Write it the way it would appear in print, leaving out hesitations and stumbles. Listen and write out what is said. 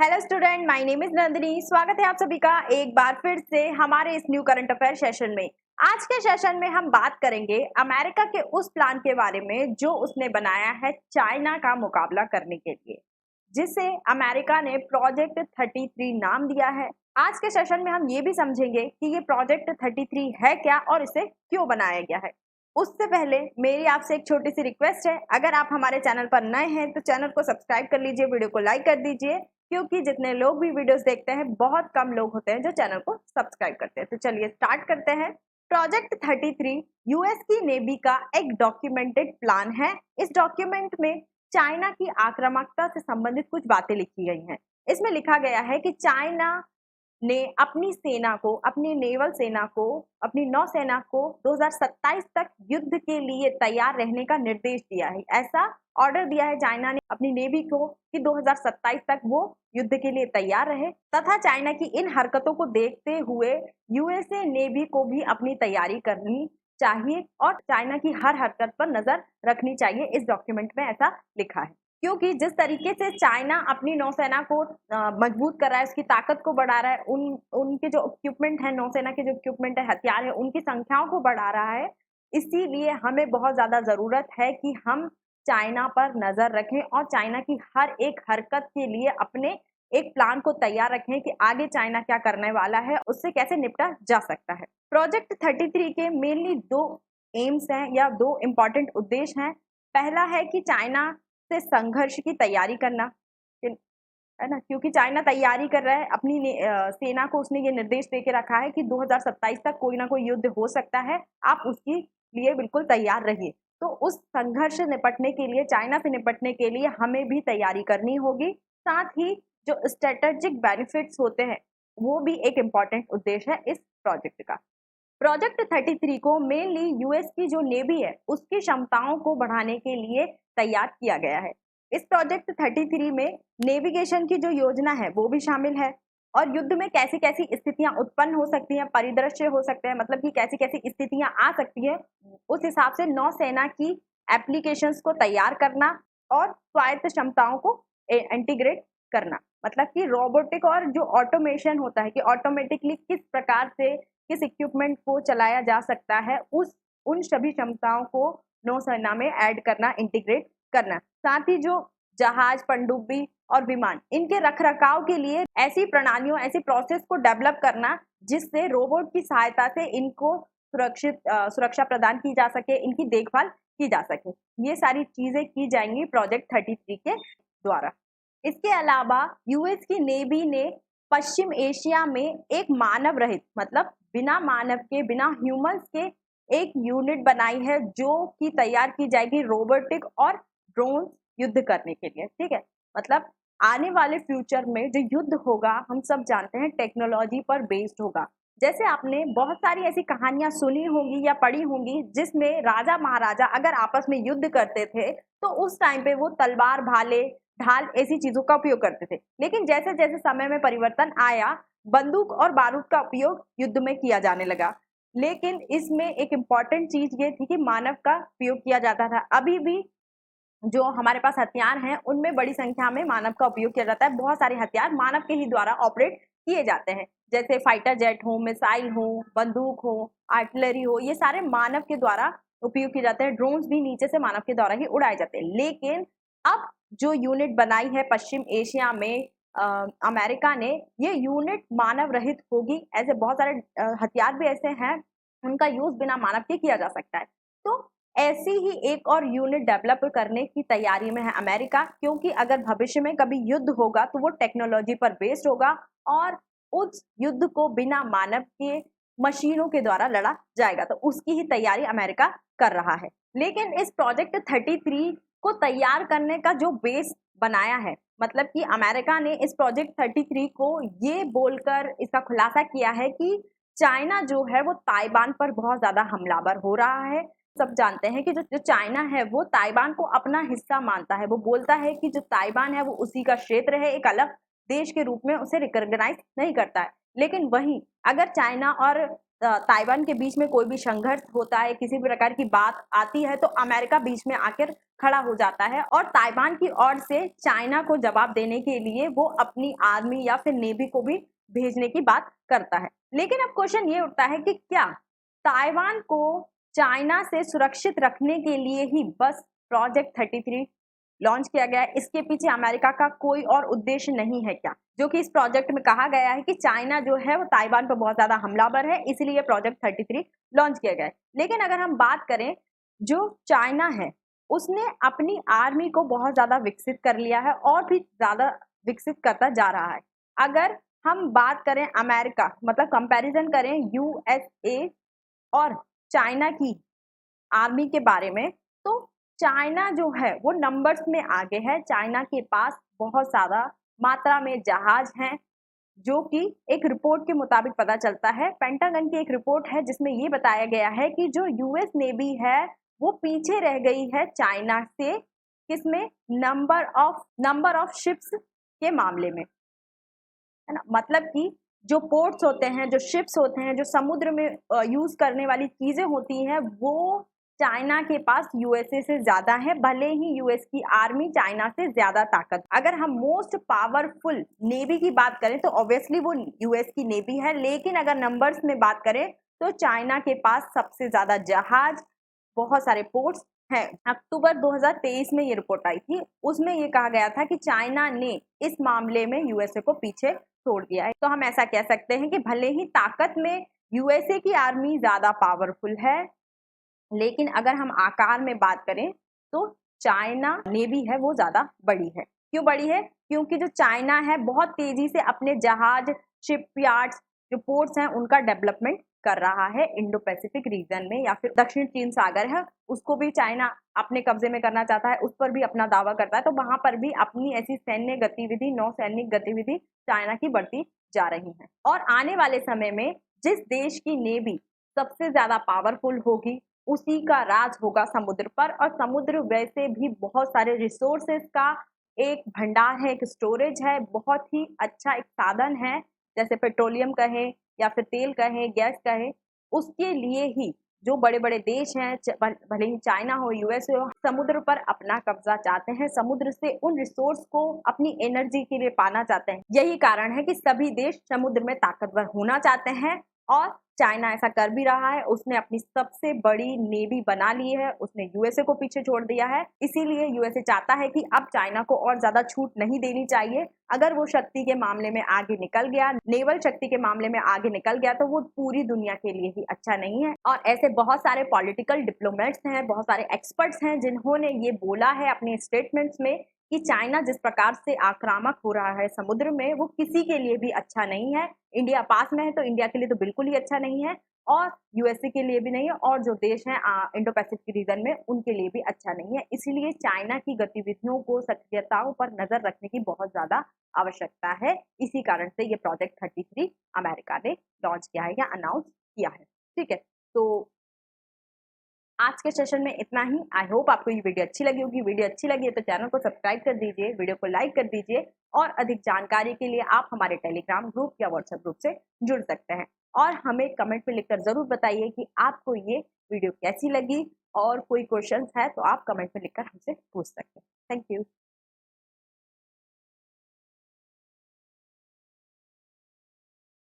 Hello student, my name is Nandini. स्वागत है आप सभी का एक बार फिर से हमारे इस न्यू करंट अफेयर सेशन में। आज के सेशन में हम बात करेंगे अमेरिका के उस प्लान के बारे में जो उसने बनाया है चाइना का मुकाबला करने के लिए, जिसे अमेरिका ने प्रोजेक्ट 33 नाम दिया है। आज के सेशन में हम ये भी समझेंगे कि ये प्रोजेक्ट 33 है क्या और इसे क्यों बनाया गया है। उससे पहले मेरी आपसे एक छोटी सी रिक्वेस्ट है, अगर आप हमारे चैनल पर नए हैं तो चैनल को सब्सक्राइब कर लीजिए, वीडियो को लाइक कर दीजिए, क्योंकि जितने लोग भी वीडियोस देखते हैं बहुत कम लोग होते हैं जो चैनल को सब्सक्राइब करते हैं। तो चलिए स्टार्ट करते हैं। प्रोजेक्ट 33 यूएस की नेवी का एक डॉक्यूमेंटेड प्लान है। इस डॉक्यूमेंट में चाइना की आक्रामकता से संबंधित कुछ बातें लिखी गई हैं। इसमें लिखा गया है कि चाइना ने अपनी सेना को, अपनी नेवल सेना को, अपनी नौसेना को 2027 तक युद्ध के लिए तैयार रहने का निर्देश दिया है। ऐसा ऑर्डर दिया है चाइना ने अपनी नेवी को कि 2027 तक वो युद्ध के लिए तैयार रहे, तथा चाइना की इन हरकतों को देखते हुए यूएसए नेवी को भी अपनी तैयारी करनी चाहिए और चाइना की हर हरकत पर नजर रखनी चाहिए। इस डॉक्यूमेंट में ऐसा लिखा है, क्योंकि जिस तरीके से चाइना अपनी नौसेना को मजबूत कर रहा है, उसकी ताकत को बढ़ा रहा है, उनके जो इक्विपमेंट है, नौसेना के जो इक्विपमेंट है, हथियार है, उनकी संख्याओं को बढ़ा रहा है। इसीलिए हमें बहुत ज्यादा जरूरत है कि हम चाइना पर नजर रखें और चाइना की हर एक हरकत के लिए अपने एक प्लान को तैयार रखें कि आगे चाइना क्या करने वाला है, उससे कैसे निपटा जा सकता है। प्रोजेक्ट 33 के मेनली दो एम्स हैं या दो इम्पोर्टेंट उद्देश्य हैं। पहला है कि चाइना से संघर्ष की तैयारी करना, है ना, क्योंकि चाइना तैयारी कर रहा है अपनी सेना को। उसने ये निर्देश दे के रखा है कि 2027 तक कोई ना कोई युद्ध हो सकता है, आप उसके लिए बिल्कुल तैयार रहिए। तो उस संघर्ष से निपटने के लिए, चाइना से निपटने के लिए हमें भी तैयारी करनी होगी। साथ ही जो स्ट्रेटेजिक बेनिफिट्स होते हैं वो भी एक इम्पॉर्टेंट उद्देश्य है इस प्रोजेक्ट का। प्रोजेक्ट 33 को मेनली यूएस की जो नेवी है उसकी क्षमताओं को बढ़ाने के लिए तैयार किया गया है। इस प्रोजेक्ट 33 में नेविगेशन की जो योजना है वो भी शामिल है और युद्ध में कैसी कैसी स्थितियां उत्पन्न हो सकती हैं, परिदृश्य हो सकते हैं, मतलब कि कैसी कैसी स्थितियां आ सकती है, उस हिसाब से नौसेना की एप्लीकेशंस को तैयार करना और स्वायत्त क्षमताओं को इंटीग्रेट करना, मतलब कि रोबोटिक और जो ऑटोमेशन होता है कि ऑटोमेटिकली किस प्रकार से किस इक्विपमेंट को चलाया जा सकता है, उन सभी क्षमताओं को नौसेना में ऐड करना, इंटीग्रेट करना। साथ ही जो जहाज, पनडुब्बी और विमान, इनके रखरखाव के लिए ऐसी प्रणालियों, ऐसी प्रोसेस को डेवलप करना जिससे रोबोट की सहायता से इनको सुरक्षा प्रदान की जा सके, इनकी देखभाल की जा सके। ये सारी चीजें की जाएंगी प्रोजेक्ट 33 के द्वारा। इसके अलावा यूएस की नेवी ने पश्चिम एशिया में एक मानव रहित, मतलब बिना मानव के, बिना ह्यूमंस के एक यूनिट बनाई है जो कि तैयार की जाएगी रोबोटिक और ड्रोन युद्ध करने के लिए। ठीक है, मतलब आने वाले फ्यूचर में जो युद्ध होगा हम सब जानते हैं टेक्नोलॉजी पर बेस्ड होगा। जैसे आपने बहुत सारी ऐसी कहानियां सुनी होंगी या पढ़ी होंगी जिसमें राजा महाराजा अगर आपस में युद्ध करते थे तो उस टाइम पे वो तलवार, भाले, ढाल ऐसी चीजों का उपयोग करते थे। लेकिन जैसे जैसे समय में परिवर्तन आया, बंदूक और बारूद का उपयोग युद्ध में किया जाने लगा। लेकिन इसमें एक इम्पॉर्टेंट चीज ये थी कि मानव का उपयोग किया जाता था। अभी भी जो हमारे पास हथियार हैं उनमें बड़ी संख्या में मानव का उपयोग किया जाता है। बहुत सारे हथियार मानव के ही द्वारा ऑपरेट किए जाते हैं, जैसे फाइटर जेट हो, मिसाइल हो, बंदूक हो, आर्टिलरी हो, ये सारे मानव के द्वारा उपयोग किए जाते हैं। ड्रोन्स भी नीचे से मानव के द्वारा ही उड़ाए जाते हैं। लेकिन अब जो यूनिट बनाई है पश्चिम एशिया में अमेरिका ने, ये यूनिट मानव रहित होगी। ऐसे बहुत सारे हथियार भी ऐसे हैं उनका यूज बिना मानव के किया जा सकता है। तो ऐसी ही एक और यूनिट डेवलप करने की तैयारी में है अमेरिका, क्योंकि अगर भविष्य में कभी युद्ध होगा तो वो टेक्नोलॉजी पर बेस्ड होगा और उस युद्ध को बिना मानव के मशीनों के द्वारा लड़ा जाएगा। तो उसकी ही तैयारी अमेरिका कर रहा है। लेकिन इस प्रोजेक्ट 33 को तैयार करने का जो बेस बनाया है, मतलब कि अमेरिका ने इस प्रोजेक्ट 33 को ये बोलकर इसका खुलासा किया है कि चाइना जो है वो ताइवान पर बहुत ज्यादा हमलावर हो रहा है। सब जानते हैं कि जो चाइना है वो ताइवान को अपना हिस्सा मानता है। वो बोलता है कि जो ताइवान है वो उसी का क्षेत्र है, एक अलग देश के रूप में उसे रिकॉग्नाइज नहीं करता है। लेकिन वहीं अगर चाइना और ताइवान के बीच में कोई भी संघर्ष होता है, किसी भी प्रकार की बात आती है, तो अमेरिका बीच में आकर खड़ा हो जाता है और ताइवान की ओर से चाइना को जवाब देने के लिए वो अपनी आर्मी या फिर नेवी को भी भेजने की बात करता है। लेकिन अब क्वेश्चन ये उठता है कि क्या ताइवान को चाइना से सुरक्षित रखने के लिए ही बस प्रोजेक्ट 33 लॉन्च किया गया है? इसके पीछे अमेरिका का कोई और उद्देश्य नहीं है क्या? जो कि इस प्रोजेक्ट में कहा गया है कि चाइना जो है वो ताइवान पर बहुत ज्यादा हमलावर है, इसलिए ये प्रोजेक्ट 33 लॉन्च किया गया है। लेकिन अगर हम बात करें, जो चाइना है उसने अपनी आर्मी को बहुत ज्यादा विकसित कर लिया है और भी ज्यादा विकसित करता जा रहा है। अगर हम बात करें अमेरिका, मतलब कंपैरिजन करें यूएसए और चाइना की आर्मी के बारे में, तो चाइना जो है वो नंबर्स में आगे है। चाइना के पास बहुत ज्यादा मात्रा में जहाज हैं, जो कि एक रिपोर्ट के मुताबिक पता चलता है। पेंटागन की एक रिपोर्ट है जिसमें ये बताया गया है कि जो यूएस नेवी है वो पीछे रह गई है चाइना से, किसमें? नंबर ऑफ शिप्स के मामले में, है ना। मतलब कि जो पोर्ट्स होते हैं, जो शिप्स होते हैं, जो समुद्र में यूज करने वाली चीजें होती हैं, वो चाइना के पास यूएसए से ज्यादा है, भले ही यूएस की आर्मी चाइना से ज्यादा ताकत। अगर हम मोस्ट पावरफुल नेवी की बात करें तो ऑब्वियसली वो यूएस की नेवी है, लेकिन अगर नंबर्स में बात करें तो चाइना के पास सबसे ज्यादा जहाज, बहुत सारे पोर्ट्स हैं। अक्टूबर 2023 में ये रिपोर्ट आई थी, उसमें ये कहा गया था कि चाइना ने इस मामले में यूएसए को पीछे छोड़ दिया है। तो हम ऐसा कह सकते हैं कि भले ही ताकत में यूएसए की आर्मी ज्यादा पावरफुल है, लेकिन अगर हम आकार में बात करें तो चाइना नेवी है वो ज्यादा बड़ी है। क्यों बड़ी है? क्योंकि जो चाइना है बहुत तेजी से अपने जहाज, शिपयार्ड्स, जो पोर्ट्स हैं उनका डेवलपमेंट कर रहा है। इंडो पैसिफिक रीजन में या फिर दक्षिण चीन सागर है उसको भी चाइना अपने कब्जे में करना चाहता है, उस पर भी अपना दावा करता है। तो वहां पर भी अपनी ऐसी सैन्य गतिविधि, नौसैनिक गतिविधि चाइना की बढ़ती जा रही है। और आने वाले समय में जिस देश की नेवी सबसे ज्यादा पावरफुल होगी उसी का राज होगा समुद्र पर। और समुद्र वैसे भी बहुत सारे रिसोर्सेज का एक भंडार है, एक स्टोरेज है, बहुत ही अच्छा एक साधन है। जैसे पेट्रोलियम कहें या फिर तेल कहें, गैस कहें, उसके लिए ही जो बड़े बड़े देश हैं, भले ही चाइना हो, यूएसए हो, समुद्र पर अपना कब्जा चाहते हैं, समुद्र से उन रिसोर्स को अपनी एनर्जी के लिए पाना चाहते हैं। यही कारण है कि सभी देश समुद्र में ताकतवर होना चाहते हैं और चाइना ऐसा कर भी रहा है। उसने अपनी सबसे बड़ी नेवी बना ली है, उसने यूएसए को पीछे छोड़ दिया है। इसीलिए यूएसए चाहता है कि अब चाइना को और ज्यादा छूट नहीं देनी चाहिए। अगर वो शक्ति के मामले में आगे निकल गया, नेवल शक्ति के मामले में आगे निकल गया, तो वो पूरी दुनिया के लिए ही अच्छा नहीं है। और ऐसे बहुत सारे पॉलिटिकल डिप्लोमेट्स हैं, बहुत सारे एक्सपर्ट्स हैं जिन्होंने ये बोला है अपने स्टेटमेंट्स में कि चाइना जिस प्रकार से आक्रामक हो रहा है समुद्र में, वो किसी के लिए भी अच्छा नहीं है। इंडिया पास में है तो इंडिया के लिए तो बिल्कुल ही अच्छा नहीं है, और यूएसए के लिए भी नहीं है, और जो देश हैं इंडो पैसिफिक रीजन में उनके लिए भी अच्छा नहीं है। इसीलिए चाइना की गतिविधियों को, सक्रियताओं पर नजर रखने की बहुत ज्यादा आवश्यकता है। इसी कारण से ये प्रोजेक्ट 33 अमेरिका ने लॉन्च किया है या अनाउंस किया है। ठीक है, तो आज के सेशन में इतना ही। आई होप आपको ये वीडियो अच्छी लगी होगी। वीडियो अच्छी लगी है तो चैनल को सब्सक्राइब कर दीजिए, वीडियो को लाइक कर दीजिए, और अधिक जानकारी के लिए आप हमारे टेलीग्राम ग्रुप या व्हाट्सएप ग्रुप से जुड़ सकते हैं। और हमें कमेंट में लिखकर जरूर बताइए कि आपको ये वीडियो कैसी लगी, और कोई क्वेश्चन है तो आप कमेंट में लिखकर हमसे पूछ सकते हैं। Thank you.